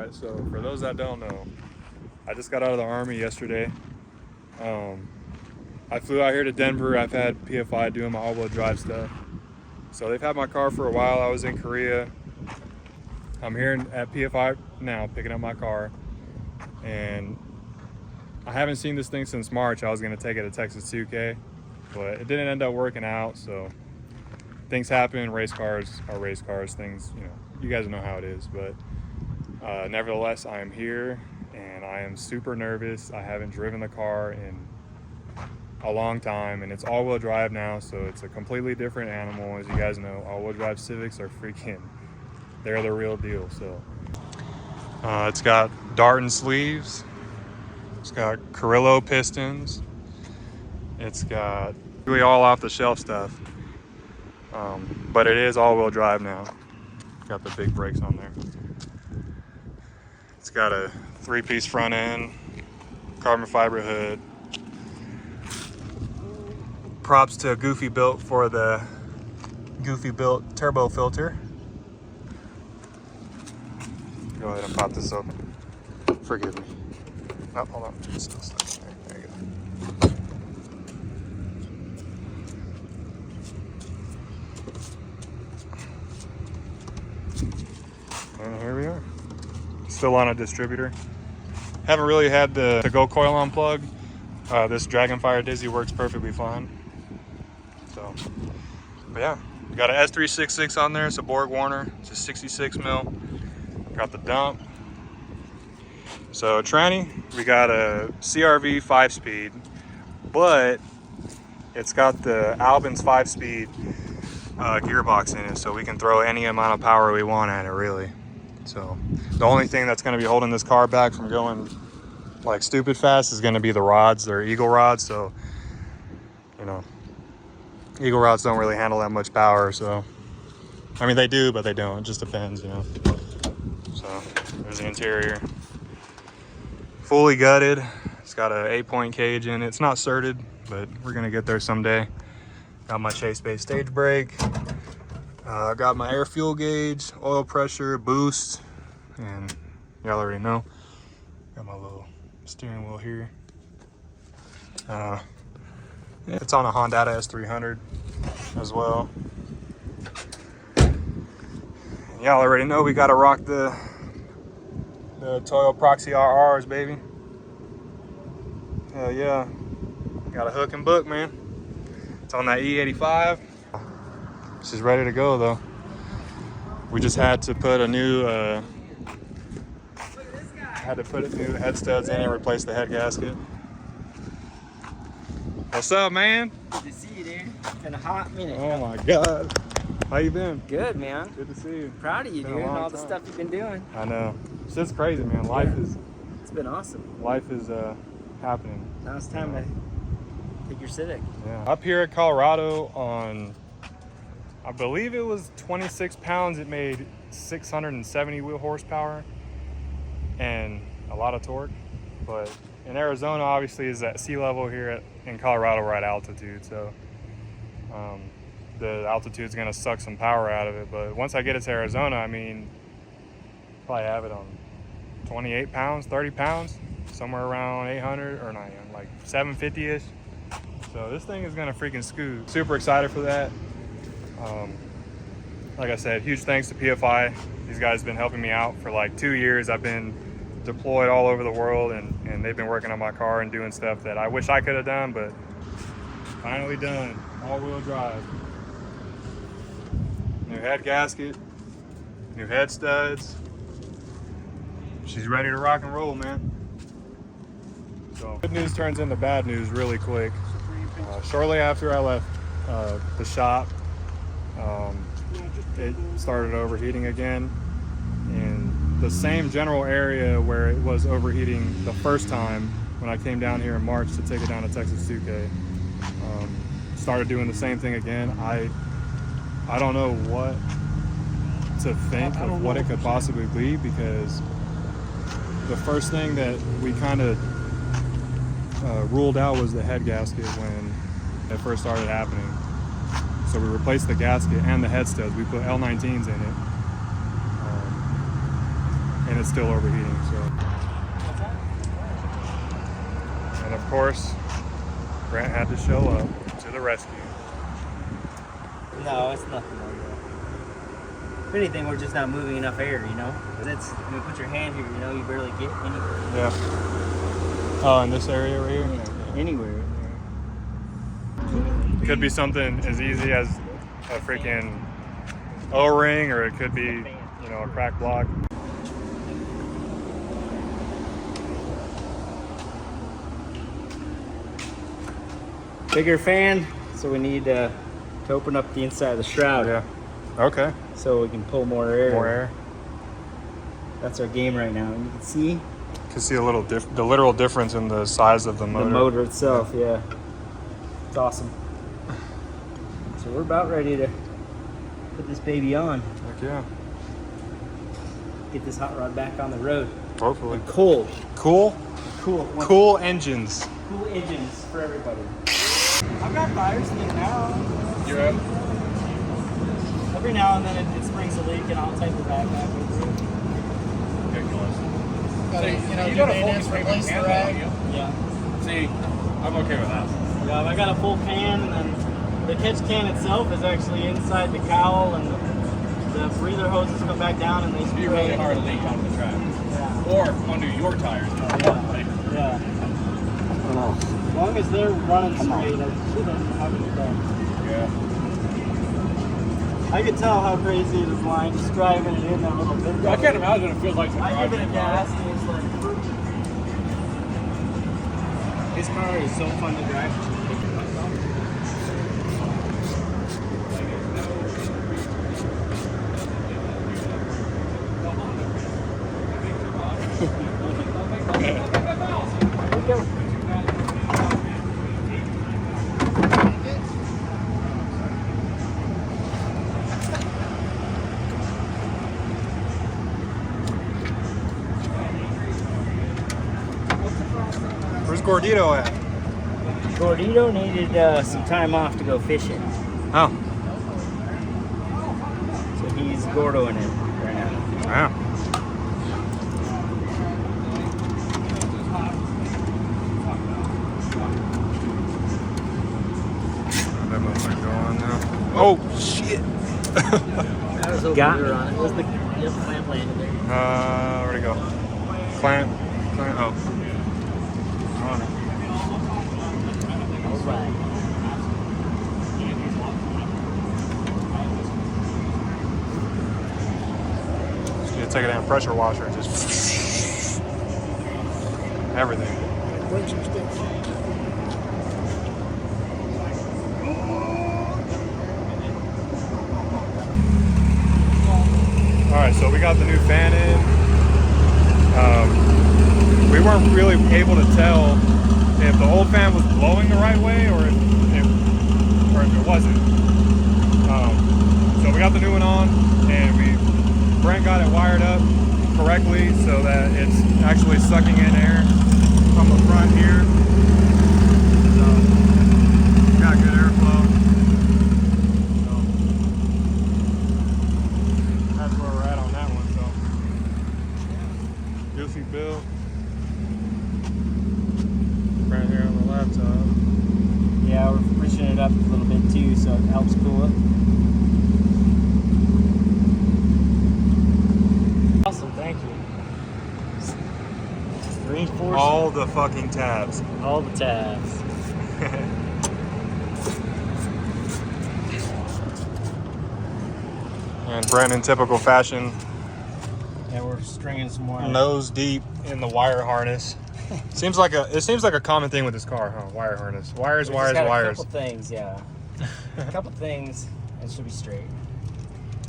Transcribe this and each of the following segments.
Alright, so for those that don't know, I just got out of the Army yesterday. I flew out here to Denver. I've had PFI doing my all-wheel drive stuff. So they've had my car for a while. I was in Korea. I'm here at PFI now picking up my car. And I haven't seen this thing since March. I was going to take it to Texas 2K, but it didn't end up working out. So things happen. Race cars are race cars. Things, you know, you guys know how it is. But nevertheless, I am here and I am super nervous. I haven't driven the car in a long time, and it's all-wheel drive now, so it's a completely different animal. As you guys know, all-wheel drive Civics are freaking, they're the real deal. So it's got Darton sleeves, it's got Carrillo pistons, it's got really all off-the-shelf stuff, but it is all-wheel drive now. Got the big brakes on there. It's got a 3-piece front end, carbon fiber hood. Props to Goofy Built for the Goofy Built turbo filter. Go ahead and pop this open. Forgive me. Oh, hold on. There you go. And here we are. Still on a distributor. Haven't really had the to-go coil on plug. This Dragonfire Dizzy works perfectly fine. So, but yeah, we got an S366 on there. It's a Borg Warner. It's a 66 mil. Got the dump. So tranny, we got a CRV 5-speed, but it's got the Albin's 5-speed gearbox in it, so we can throw any amount of power we want at it, really. So the only thing that's going to be holding this car back from going like stupid fast is going to be the rods. They're Eagle rods, so you know, Eagle rods don't really handle that much power. So I mean, they do, but they don't. It just depends, you know. So there's the interior, fully gutted. It's got a 8-point cage in it. It's not certed, but we're gonna get there someday. Got my Chase Bay stage brake. Got my air fuel gauge, oil pressure, boost, and y'all already know. Got my little steering wheel here. It's on a Honda S300 as well. Y'all already know we gotta rock the Toyo Proxy RRs, baby. Hell yeah. Got a hook and book, man. It's on that E85. She's ready to go though. We just had to put a new new head studs in and replace the head gasket. What's up, man? Good to see you, dude. It's been a hot minute. Oh my God. How you been? Good, man. Good to see you. Proud of you, dude, and all the stuff you've been doing. I know. It's just crazy, man. It's been awesome. Life is happening. Now it's time to take your Civic. Yeah. Up here at Colorado on, I believe it was 26 pounds, it made 670 wheel horsepower and a lot of torque. But in Arizona, obviously, is at sea level. Here in Colorado, we're at altitude. So the altitude is going to suck some power out of it. But once I get it to Arizona, I mean, probably have it on 28 pounds, 30 pounds, somewhere around 800 or not, like 750-ish. So this thing is going to freaking scoot. Super excited for that. Like I said, huge thanks to PFI. These guys have been helping me out for like 2 years. I've been deployed all over the world, and they've been working on my car and doing stuff that I wish I could have done, but finally done. All-wheel drive. New head gasket, new head studs. She's ready to rock and roll, man. So good news turns into bad news really quick. Shortly after I left the shop, it started overheating again in the same general area where it was overheating the first time when I came down here in March to take it down to Texas 2K. Started doing the same thing again. I don't know what to think of what it could possibly be, because the first thing that we kind of ruled out was the head gasket when it first started happening. So we replaced the gasket and the head studs. We put L19s in it. and it's still overheating. So, and of course, Grant had to show up to the rescue. No, it's nothing like that. If anything, we're just not moving enough air, you know? That's, when you put your hand here, you know, you barely get anywhere. Yeah. Oh, in this area right here? Yeah, anywhere. Could be something as easy as a freaking O-ring, or it could be, you know, a cracked block. Bigger fan, so we need to open up the inside of the shroud. Yeah. Okay. So we can pull more air. More air. That's our game right now. And you can see You can see a little the literal difference in the size of the motor. the motor itself, yeah. It's awesome. So we're about ready to put this baby on. Heck yeah. Get this hot rod back on the road. Hopefully. Cool. Cool? Cool. Cool engines. Cool engines for everybody. I've got fires in now. You're up. Every now and then it springs a leak and I'll take the back over. Ridiculous. You got a full replace the rag. Yeah. See, I'm okay with that. Yeah, I got a full can, and then the catch can itself is actually inside the cowl, and the breather hoses come back down and they It'd be spray. really hard to leak onto the track. Yeah. Or under your tires. Yeah. As long as they're running straight, I shouldn't have any problem. Yeah. I could tell how crazy it is lying, just driving it in that little bit. I can't imagine it feels like some I give it a driving gas and it's like. This car is so fun to drive. Where's Gordito at? Gordito needed some time off to go fishing, Oh. so he's Gordoing it right now. Wow. That motherfucker go on now. Oh, shit. That was Got over me. on it. It was the clamp landed there. Where'd it go? Clamp. Oh. On it. All right. Just need to take a damn pressure washer and just everything. All right, so we got the new fan in. We weren't really able to tell if the old fan was blowing the right way or if it wasn't. So we got the new one on, and Brent got it wired up correctly so that it's actually sucking in air from the front here. So got good airflow. So that's where we're at on that one. So goofy build. Right here on the laptop. Yeah, we're pushing it up a little bit too, so it helps cool it. Awesome, thank you. Just reinforce All the fucking tabs. all the tabs. And Brent, in typical fashion, Yeah, we're stringing some more. nose deep in the wire harness. It seems like a common thing with this car, huh? Wire harness. Wires, We wires, just got wires. A couple things, yeah. A couple things, and it should be straight.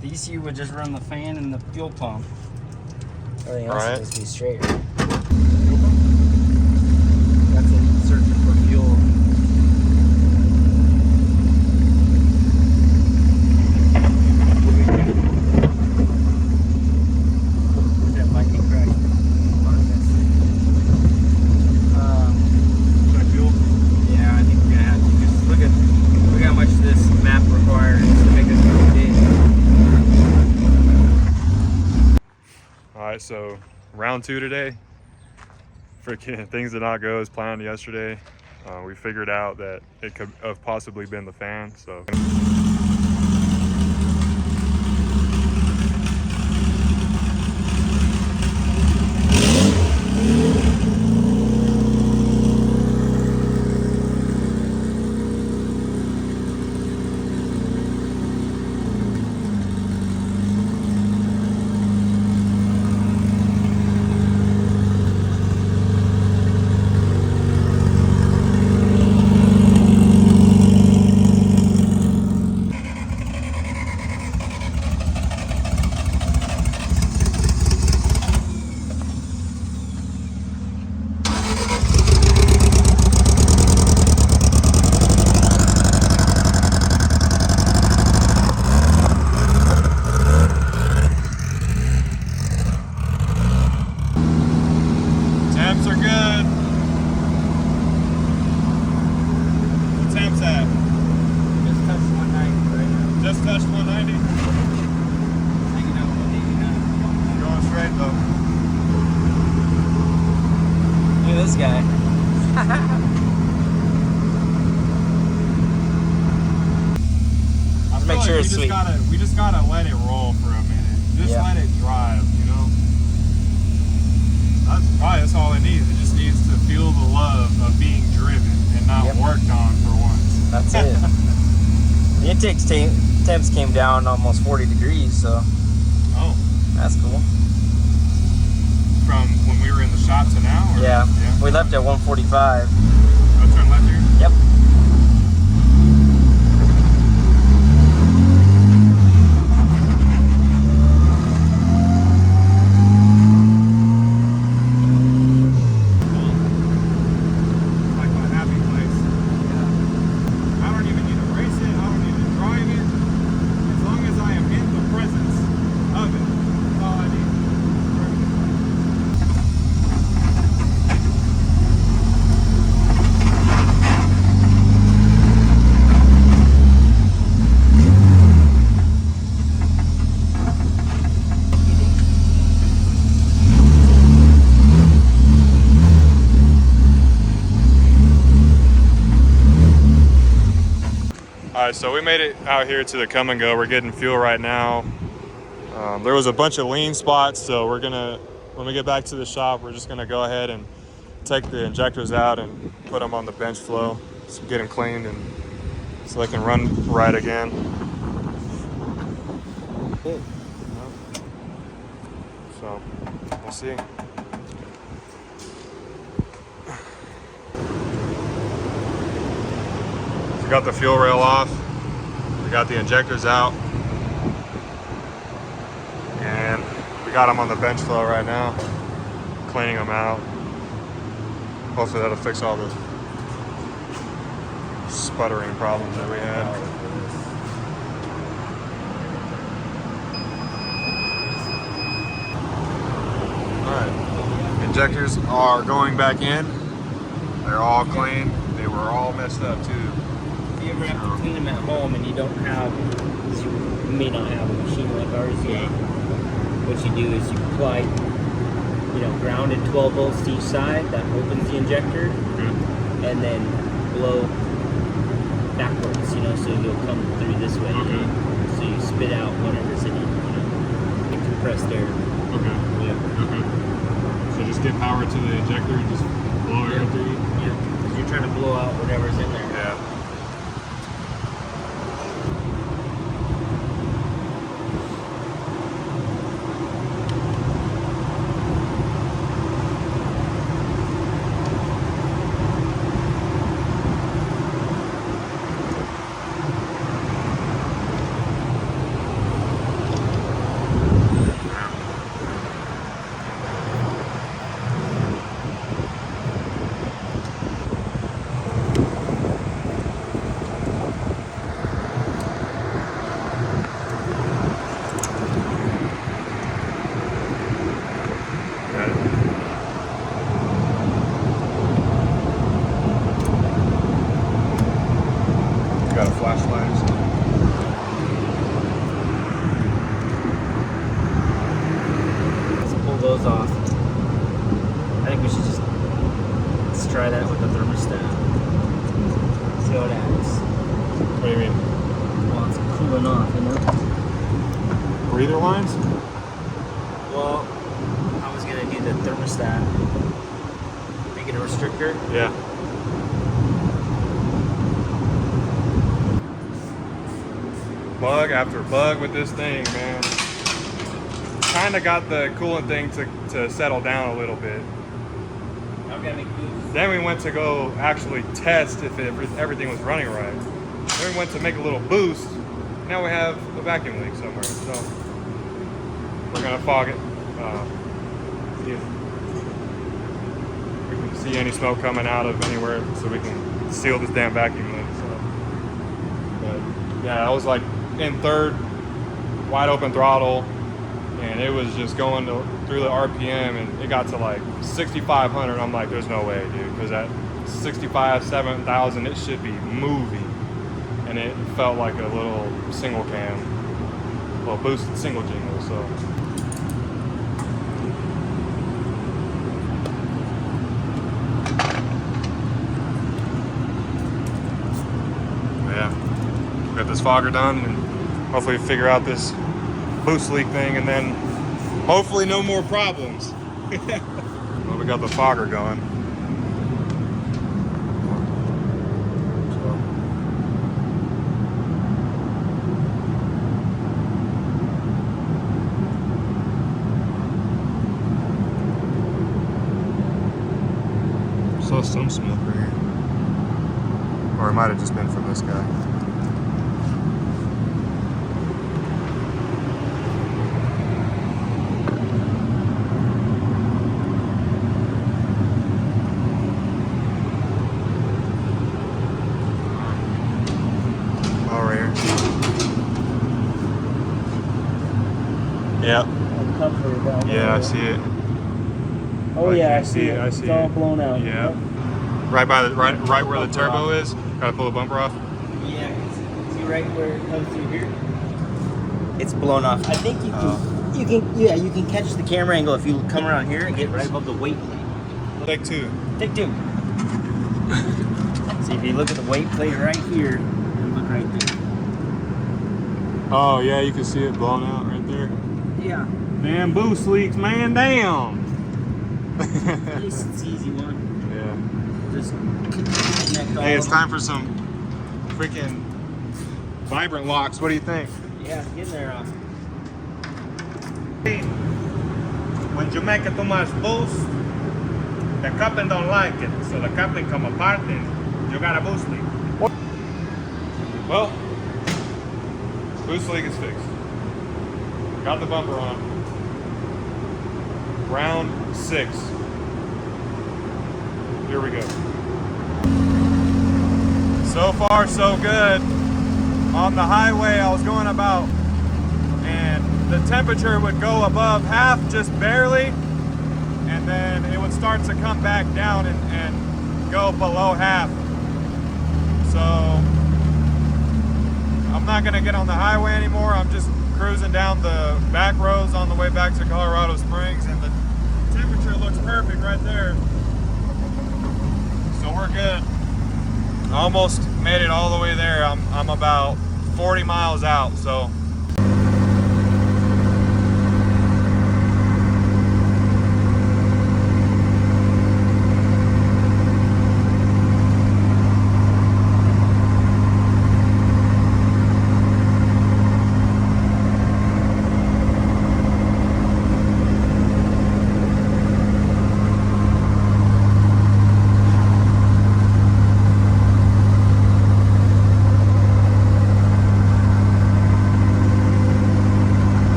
The ECU would just run the fan and the fuel pump. Everything else Right. would just be straight. That's it, searching for fuel. That might be correct. Fuel? Yeah, I think we're gonna have to just look how much this map requires to make this go big. All right, so round 2 today. Freaking things did not go as planned yesterday. We figured out that it could have possibly been the fan, so. Temps are good. What temps at? Just touched 190 right now. Just touched 190. Hanging out 189. Going straight though. Look at this guy. I Make sure it's sweet. We just gotta let it roll for a minute. Just Yeah. let it drive, you know. That's all it needs. It just needs to feel the love of being driven and not Yep. worked on for once. That's it. The intake temps came down almost 40 degrees, so Oh, that's cool. from when we were in the shop to now? Or? Yeah. Yeah. We left at 145. I'll turn left here. Yep. Like my happy place. I don't even need to race it. I don't need to drive it. As long as I am in the presence of it, that's all I need. All right, so we made it out here to the come and go. We're getting fuel right now. There was a bunch of lean spots, so when we get back to the shop, we're just gonna go ahead and take the injectors out and put them on the bench flow, so get them cleaned and so they can run right again. So we'll see. We got the fuel rail off. We got the injectors out. And we got them on the bench flow right now, cleaning them out. Hopefully that'll fix all the sputtering problems that we had. Alright, injectors are going back in. They're all clean. They were all messed up too. If you ever have to clean them at home and you don't have, you may not have a machine like ours yet, what you do is you apply, grounded 12 volts to each side, that opens the injector, and then blow backwards, so you'll come through this way. So you spit out whatever's in it, compressed air. Okay. Yeah. Okay. So just get power to the injector and just blow air through it? Yeah. Because you're trying to blow out whatever's in there. Yeah. Got a flashlight or something? Let's pull those off. try that with the thermostat. See what happens. What do you mean? Well, it's cooling off, you know? Breather lines? Well, I was gonna do the thermostat. Make it a restrictor. Yeah. Bug after bug with this thing, man. Kind of got the coolant thing to settle down a little bit. I'm gonna make boost. Then we went to go actually test if everything was running right. Then we went to make a little boost. Now we have a vacuum leak somewhere. So we're gonna fog it. See if we can see any smoke coming out of anywhere so we can seal this damn vacuum leak. So, but yeah, I was like in third, wide open throttle, and it was just going through the RPM, and it got to like 6,500. I'm like, there's no way, dude, because at 65, 7,000, it should be moving, and it felt like a little single cam, well, boosted single jingle. So yeah, got this fogger done, and hopefully figure out this boost leak thing, and then hopefully no more problems. Well, we got the fogger going. Saw some smoke right here, or it might have just been from this guy. Yep. Yeah, I see it. Oh yeah, I see it. it. I see It's all it. blown out. Yeah. Yep. Right by the right where the turbo is. Gotta pull the bumper off. Yeah, see right where it comes through here? It's blown off. I think you can you can catch the camera angle if you come around here and get right above the weight plate. Take two. Take two. See, if you look at the weight plate right here, and look right there. Oh yeah, you can see it blown out right there. Yeah. Damn boost leaks, man, damn. At least it's an easy one. Yeah. Just connect all Hey, it's of them. time for some freaking vibrant locks. What do you think? Yeah, get in there. When you make it too much boost, the coupling don't like it, so the coupling come apart and you got a boost leak. Well, boost leak is fixed. Got the bumper on. Round 6. Here we go. So far, so good. On the highway, I was going about, and the temperature would go above half just barely, and then it would start to come back down and go below half. So I'm not gonna get on the highway anymore. I'm just cruising down the back roads on the way back to Colorado Springs, and the temperature looks perfect right there. So we're good. Almost made it all the way there. I'm about 40 miles out, so.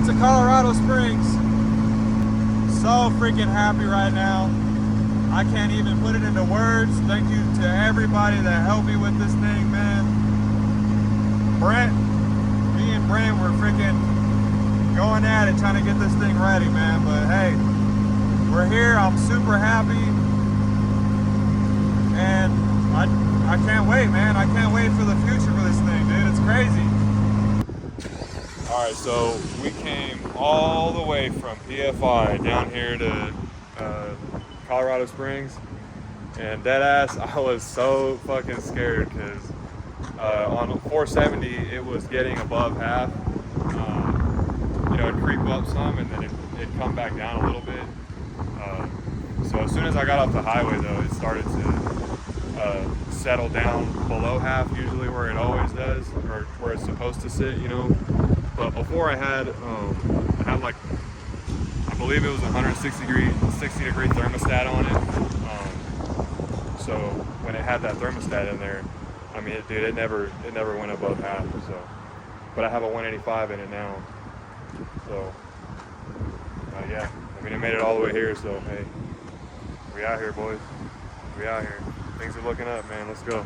To Colorado Springs. So freaking happy right now. I can't even put it into words. Thank you to everybody that helped me with this thing, man. Me and Brent were freaking going at it, trying to get this thing ready, man. But hey, we're here. I'm super happy. I can't wait, man. I can't wait for the future for this thing, dude. It's crazy. All right, so we came all the way from PFI down here to Colorado Springs, and deadass, I was so fucking scared because on 470 it was getting above half. You know, it'd creep up some and then it'd come back down a little bit. So as soon as I got off the highway, though, it started to settle down below half, usually where it always does, or where it's supposed to sit, you know. But before I had like, I believe it was 60 degree thermostat on it. So when it had that thermostat in there, I mean, dude, it never went above half. So, but I have a 185 in it now. So yeah, I mean, it made it all the way here. So hey, we out here, boys. We out here. Things are looking up, man. Let's go.